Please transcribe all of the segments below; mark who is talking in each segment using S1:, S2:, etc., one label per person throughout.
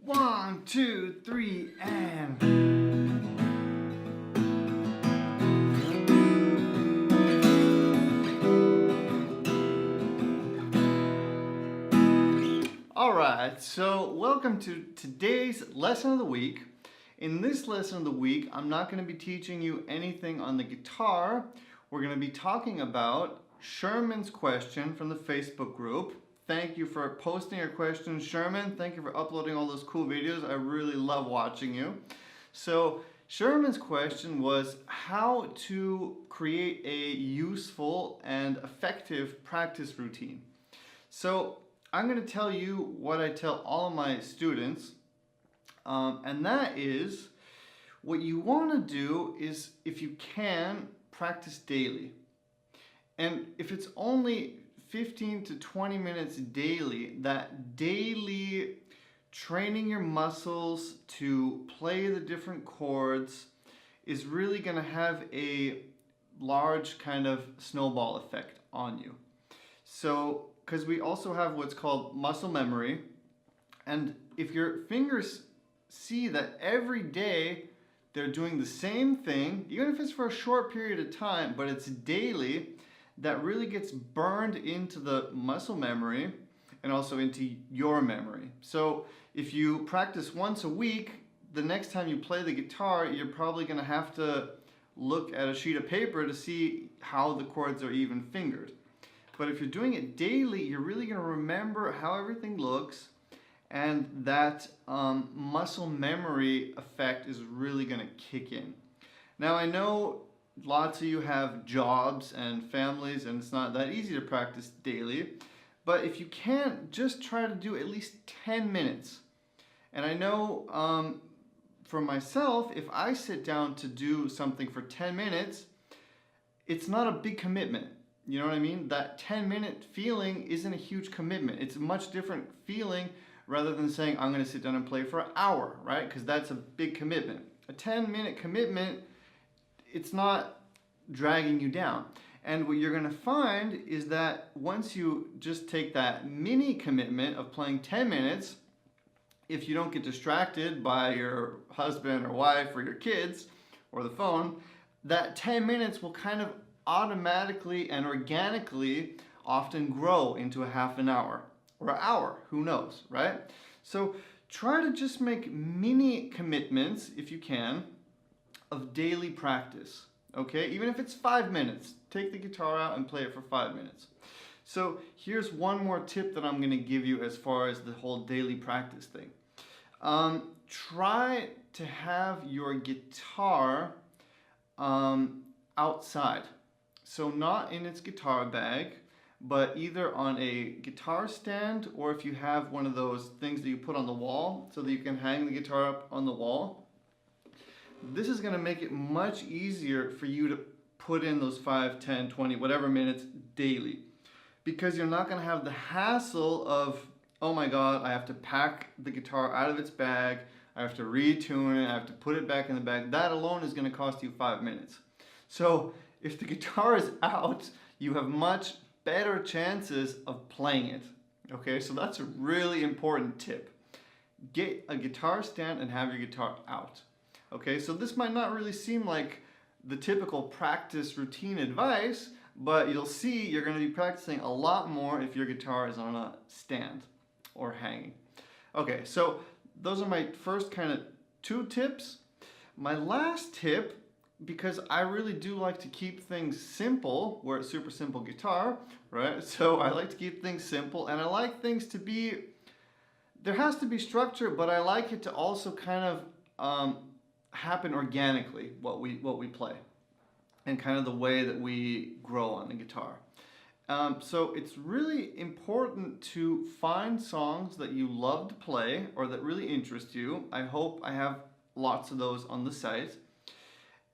S1: 1, 2, 3, and... Alright, so welcome to today's lesson of the week. In this lesson of the week, I'm not going to be teaching you anything on the guitar. We're going to be talking about Sherman's question from the Facebook group. Thank you for posting your questions, Sherman. Thank you for uploading all those cool videos. I really love watching you. So Sherman's question was how to create a useful and effective practice routine. So I'm going to tell you what I tell all of my students, and that is what you want to do is, if you can, practice daily. And if it's only 15 to 20 minutes daily, that daily training your muscles to play the different chords is really going to have a large kind of snowball effect on you. So, because we also have what's called muscle memory, and if your fingers see that every day they're doing the same thing, even if it's for a short period of time, but it's daily, that really gets burned into the muscle memory and also into your memory. So if you practice once a week, the next time you play the guitar, you're probably going to have to look at a sheet of paper to see how the chords are even fingered. But if you're doing it daily, you're really going to remember how everything looks, and that muscle memory effect is really going to kick in. Now, I know lots of you have jobs and families, and it's not that easy to practice daily, but if you can, just try to do at least 10 minutes. And I know for myself, if I sit down to do something for 10 minutes, it's not a big commitment. You know what I mean? That 10-minute feeling isn't a huge commitment. It's a much different feeling rather than saying, I'm going to sit down and play for an hour, right? Because that's a big commitment. A 10-minute commitment, it's not dragging you down. And what you're going to find is that once you just take that mini commitment of playing 10 minutes, if you don't get distracted by your husband or wife or your kids or the phone, that 10 minutes will kind of automatically and organically often grow into a half an hour or an hour, who knows, right? So try to just make mini commitments, if you can, of daily practice, okay? Even if it's 5 minutes, take the guitar out and play it for 5 minutes. So here's one more tip that I'm going to give you as far as the whole daily practice thing. Try to have your guitar outside. So not in its guitar bag, but either on a guitar stand, or if you have one of those things that you put on the wall so that you can hang the guitar up on the wall. This is going to make it much easier for you to put in those 5, 10, 20, whatever minutes daily. Because you're not going to have the hassle of, oh my God, I have to pack the guitar out of its bag, I have to retune it, I have to put it back in the bag. That alone is going to cost you 5 minutes. So if the guitar is out, you have much better chances of playing it. Okay, so that's a really important tip. Get a guitar stand and have your guitar out. Okay, so this might not really seem like the typical practice routine advice, but you'll see you're going to be practicing a lot more if your guitar is on a stand or hanging. Okay, so those are my first kind of 2 tips. My last tip, because I really do like to keep things simple, we're a super simple guitar, right? So I like to keep things simple, and I like things to be, there has to be structure, but I like it to also kind of happen organically, what we play, and kind of the way that we grow on the guitar. So it's really important to find songs that you love to play or that really interest you. I hope I have lots of those on the site.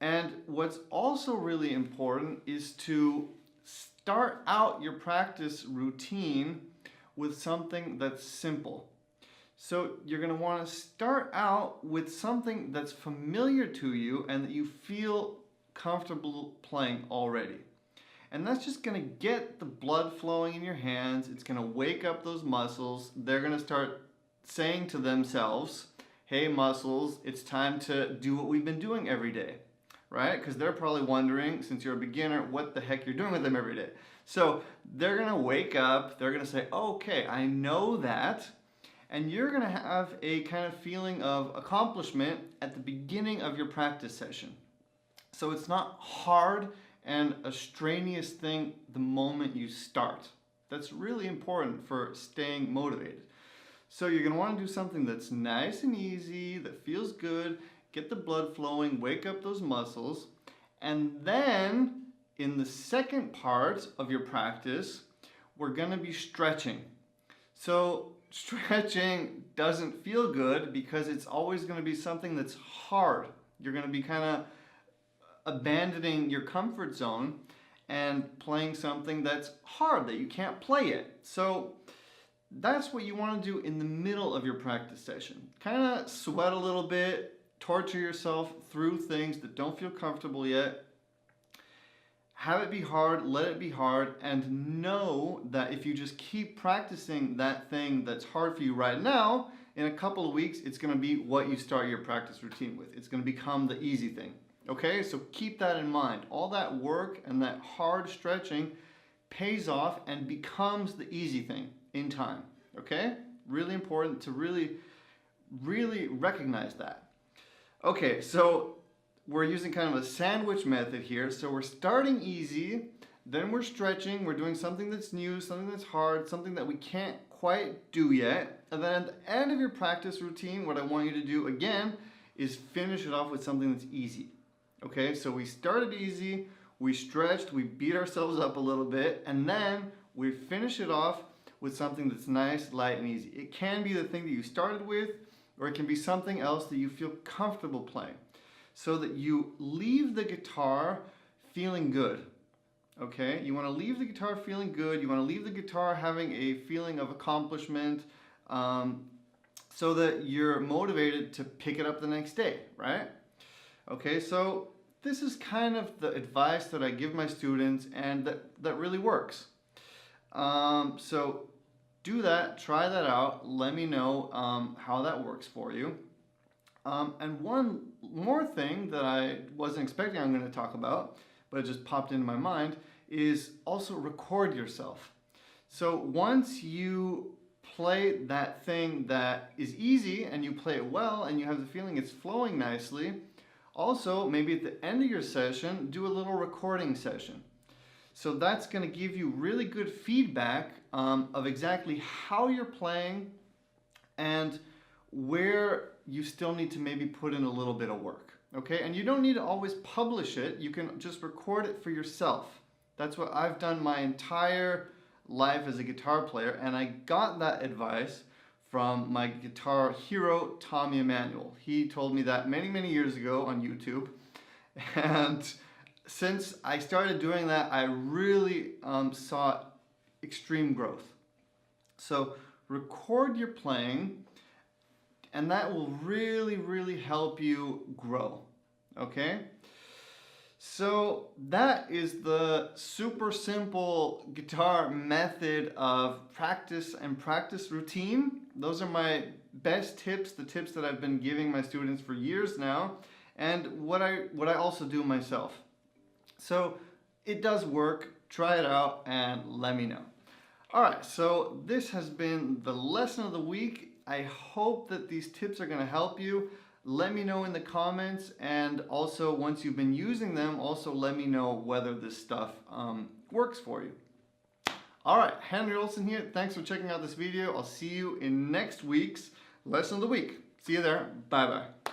S1: And what's also really important is to start out your practice routine with something that's simple. So you're going to want to start out with something that's familiar to you and that you feel comfortable playing already. And that's just going to get the blood flowing in your hands. It's going to wake up those muscles. They're going to start saying to themselves, hey muscles, it's time to do what we've been doing every day, right? Because they're probably wondering, since you're a beginner, what the heck you're doing with them every day. So they're gonna wake up, they're gonna say, okay, I know that, and you're gonna have a kind of feeling of accomplishment at the beginning of your practice session. So it's not hard and a strenuous thing the moment you start. That's really important for staying motivated. So you're gonna wanna do something that's nice and easy, that feels good, get the blood flowing, wake up those muscles, and then in the second part of your practice, we're gonna be stretching. So stretching doesn't feel good because it's always gonna be something that's hard. You're gonna be kind of abandoning your comfort zone and playing something that's hard, that you can't play it. So that's what you want to do in the middle of your practice session. Kind of sweat a little bit, torture yourself through things that don't feel comfortable yet. Have it be hard, let it be hard, and know that if you just keep practicing that thing that's hard for you right now, in a couple of weeks, it's going to be what you start your practice routine with. It's going to become the easy thing. Okay, so keep that in mind. All that work and that hard stretching pays off and becomes the easy thing in time. Okay, really important to really recognize that. Okay, so we're using kind of a sandwich method here. So we're starting easy, then we're stretching, we're doing something that's new, something that's hard, something that we can't quite do yet. And then at the end of your practice routine, what I want you to do again is finish it off with something that's easy. Okay, so we started easy, we stretched, we beat ourselves up a little bit, and then we finish it off with something that's nice, light, and easy. It can be the thing that you started with, or it can be something else that you feel comfortable playing, so that you leave the guitar feeling good. Okay, you want to leave the guitar feeling good, you want to leave the guitar having a feeling of accomplishment, so that you're motivated to pick it up the next day, right? Okay, so this is kind of the advice that I give my students, and that really works. So do that, try that out, let me know how that works for you. And one more thing that I wasn't expecting I'm going to talk about, but it just popped into my mind, is also record yourself. So once you play that thing that is easy and you play it well and you have the feeling it's flowing nicely, also maybe at the end of your session, do a little recording session. So that's going to give you really good feedback of exactly how you're playing and where you still need to maybe put in a little bit of work. Okay, and you don't need to always publish it, you can just record it for yourself. That's what I've done my entire life as a guitar player, and I got that advice from my guitar hero, Tommy Emmanuel. He told me that many years ago on YouTube, and since I started doing that, I really saw extreme growth. So record your playing, and that will really help you grow, okay? So that is the super simple guitar method of practice and practice routine. Those are my best tips, the tips that I've been giving my students for years now, and what I also do myself. So it does work, try it out and let me know. All right, so this has been the lesson of the week. I hope that these tips are going to help you. Let me know in the comments, and also once you've been using them, also let me know whether this stuff works for you. All right, Henry Olsen here. Thanks for checking out this video. I'll see you in next week's lesson of the week. See you there. Bye-bye.